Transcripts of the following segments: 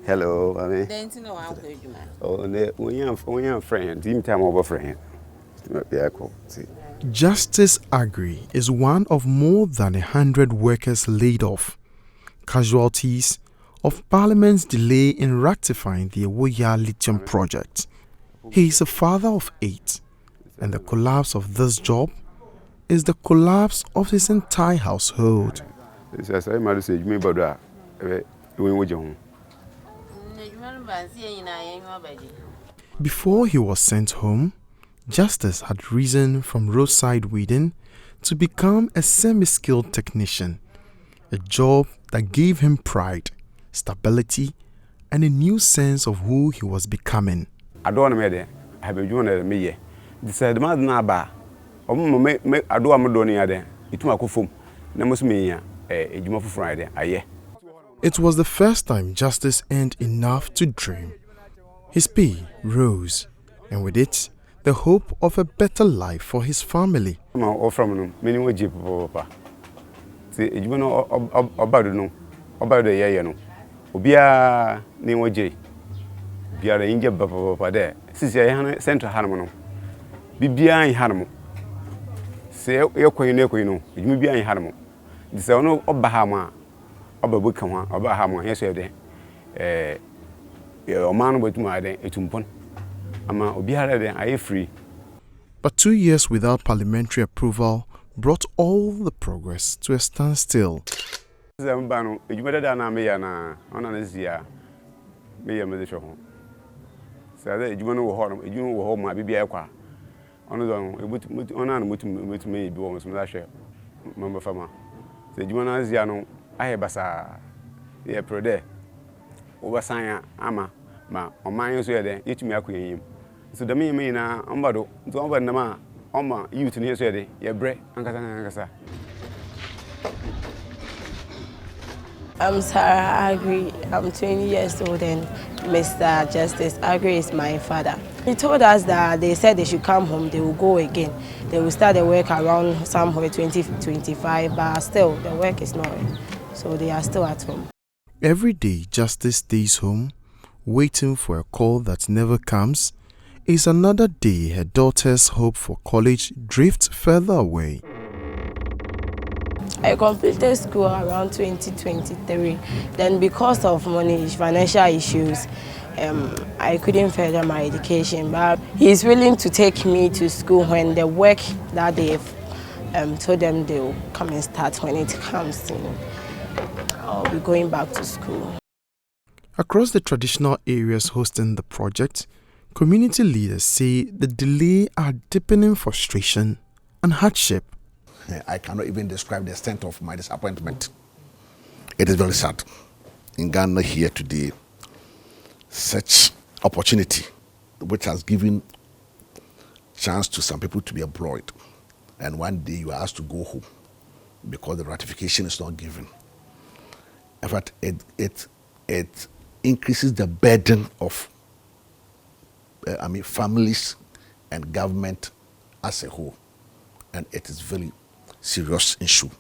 Hello, I mean. Then to know how good you man. Oh, we are friends. Team time over friend. Yeah, cool. See. Justice Agri is one of more than 100 workers laid off, casualties of Parliament's delay in ratifying the Ewoyaa Lithium project. He is a father of 8, and the collapse of this job is the collapse of his entire household. Before he was sent home, Justice had risen from roadside weeding to become a semi-skilled technician, a job that gave him pride, stability, and a new sense of who he was becoming. I don't know I have a journal me. The said, Madam Naba, I do am doing there. It was a foam. Namus me a Juma for Friday. Aye. It was the first time Justice earned enough to dream. His pay rose, and with it, the hope of a better life for his family. From many way, Papa. See, you know about the year, no. Obia Nemo J. Be a injured Papa there. Since I sent a Hanamo. Be behind Hanamo. Say, you're quite no, you may be behind Hanamo. The sound of Bahama, Obabukama, or Bahama, yesterday. A man with my day, a tumpon. I free. But 2 years without parliamentary approval brought all the progress to a standstill. You better than me on this year. Me a mother home. So that you know home, my baby aqua. On with me, be almost last year. Member farmer. The Juana I have a pro day. Over Sanya, Ama, ma, on my own there, each me a queen. So the me na ombado to over na oma youth ni so de ye bre ankasa. I'm Sarah Agri. I'm 20 years old and Mr. Justice Agri is my father. He told us that they said they should come home, they will go again. They will start the work around somewhere 2025, but still the work is not. So they are still at home. Every day Justice stays home, waiting for a call that never comes. Is another day her daughter's hope for college drifts further away. I completed school around 2023. Then because of money, financial issues, I couldn't further my education. But he's willing to take me to school when the work that they've told them they will come and start when it comes in. I'll be going back to school. Across the traditional areas hosting the project, community leaders say the delay are deepening frustration and hardship. I cannot even describe the extent of my disappointment. It is very sad. In Ghana here today, such opportunity which has given chance to some people to be employed, and one day you are asked to go home because the ratification is not given. In fact, it increases the burden of families and government as a whole, and it is very serious issue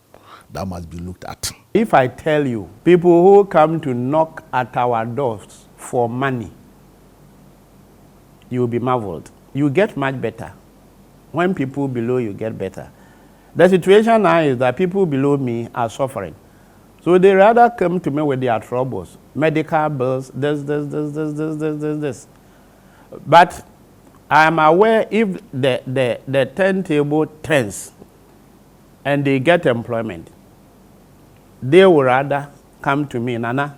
that must be looked at. If I tell you, people who come to knock at our doors for money, you will be marveled. You get much better. When people below you get better. The situation now is that people below me are suffering. So they rather come to me with their troubles, medical bills, this. But I am aware if the turntable turns and they get employment, they will rather come to me, Nana,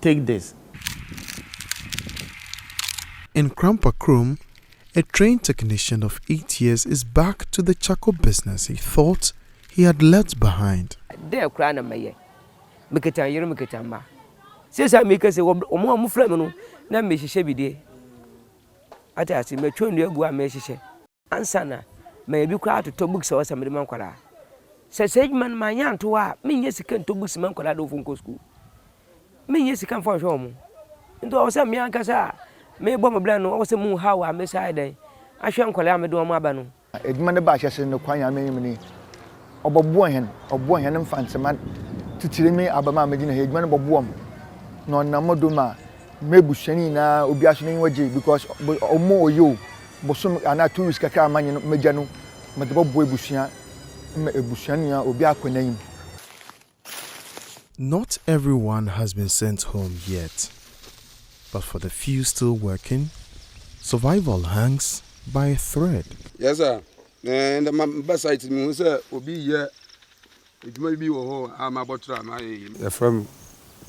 take this. In Krampakrom, a trained technician of 8 years is back to the charcoal business he thought he had left behind. They crying at me. Meketa yero meketa ma. Sesa me kase omo amufra me no na me hihye bi de. Ata ase me twonu egu a me hihye. Ansa na me bi kwa to books o se me man kwara. Sesa man man yanto a me nye sika to books man kwara do fun ko school. Me nye sika fon hwe omo. Ndo o se me ankasa me bo me bla no o se mu hawa me side den. Ahwe nkwala me do omo aba no. Eduma ne ba hyese ne kwanya me nyimni. Obobo hen mfansema titire me abama me gina eduma ne bobo na ɔnam do ma mebusuani na obi aso ne wagye because ɔmo oyo bosom ana 2 weeks kakra amanye no megya no mede bɔbɔ ebusua ma ebusuani a obi akɔnayim. Not everyone has been sent home yet, but for the few still working, survival hangs by a thread. Yes, sir. And my best site is obi here. It may be I'm about to my from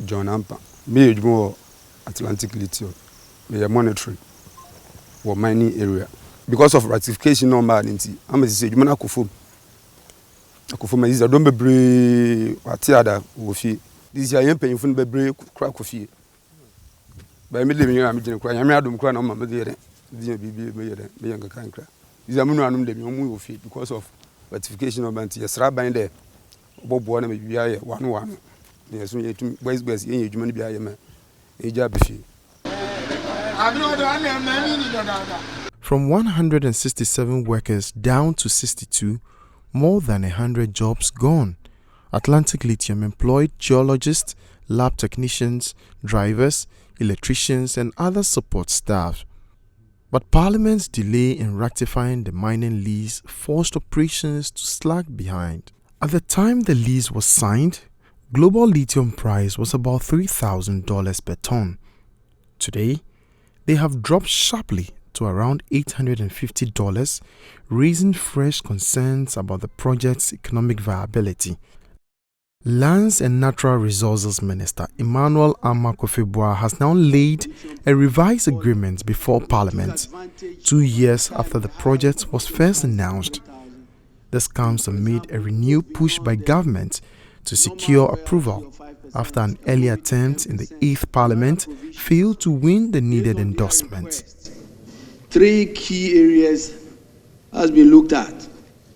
John Ampa. Me more Atlantic Lithium. We are monitoring or mining area because of ratification number. I'm a say you man akufo. Akufo me is a don't be brave. Atiada wofi. This year you pay for be brave crack kofi. By me living here, I'm doing cry. I'm not crying on my dear. Be younger kind cry. This is a moon because of ratification of anti Sraban there. Bob one may be 1. Yes, we need to waste best in your money be a man. A job. From 167 workers down to 62, more than 100 jobs gone. Atlantic Lithium employed geologists, lab technicians, drivers, electricians, and other support staff. But Parliament's delay in ratifying the mining lease forced operations to lag behind. At the time the lease was signed, global lithium price was about $3,000 per ton. Today, they have dropped sharply to around $850, raising fresh concerns about the project's economic viability. Lands and Natural Resources Minister Emmanuel Amakofeboa has now laid a revised agreement before Parliament 2 years after the project was first announced. This comes amid a renewed push by government to secure approval after an early attempt in the 8th Parliament failed to win the needed endorsement. 3 key areas has been looked at: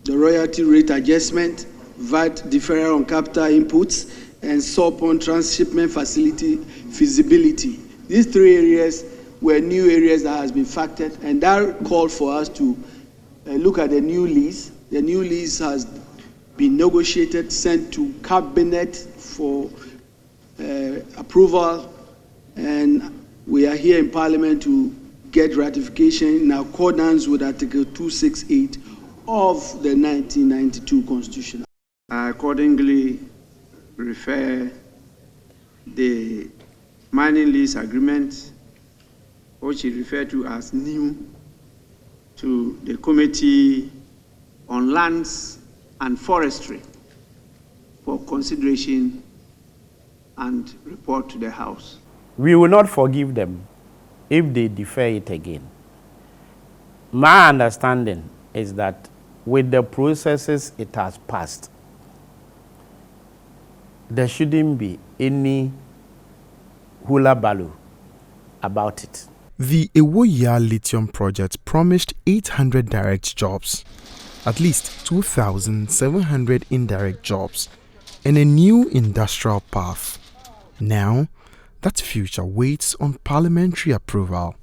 the royalty rate adjustment, VAT deferral on capital inputs, and sub-on transshipment facility feasibility. These 3 areas were new areas that has been factored, and that called for us to look at the new lease. The new lease has been negotiated, sent to Cabinet for approval, and we are here in Parliament to get ratification in accordance with Article 268 of the 1992 Constitution. I accordingly refer the mining lease agreement, which is referred to as new, to the Committee on Lands and Forestry for consideration and report to the House. We will not forgive them if they defer it again. My understanding is that with the processes it has passed, there shouldn't be any hula baloo about it. The Ewoyaa Lithium project promised 800 direct jobs, at least 2,700 indirect jobs, and a new industrial path. Now, that future waits on parliamentary approval.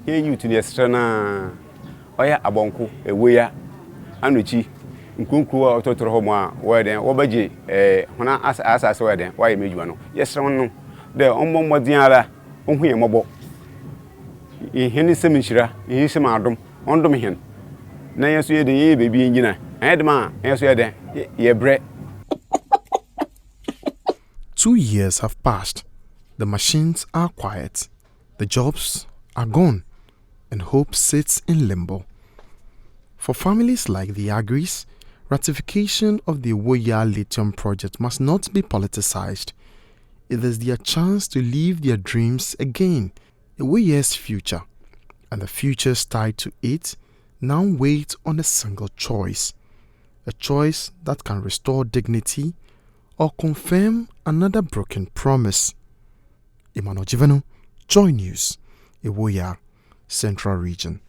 Here you to the external Oya Abonku, Ewoyaa, Anuchi, Nkunku Ototoro Homa, where then Obaji, Hona as where then, why Majuano. Yes, no, the Omo Modiara, Unhui Mobo. In Henny Semishra, in his madam, on Domihan. Na yesu ye de baby engina. Edma, yesu ye de ye bre. 2 years have passed. The machines are quiet. The jobs are gone. And hope sits in limbo. For families like the Agris, ratification of the Ewoyaa Lithium project must not be politicized. It is their chance to live their dreams again. Ewoyaa's future, and the futures tied to it, now wait on a single choice. A choice that can restore dignity or confirm another broken promise. Emmanuel Joy News, Ewoyaa, Central Region.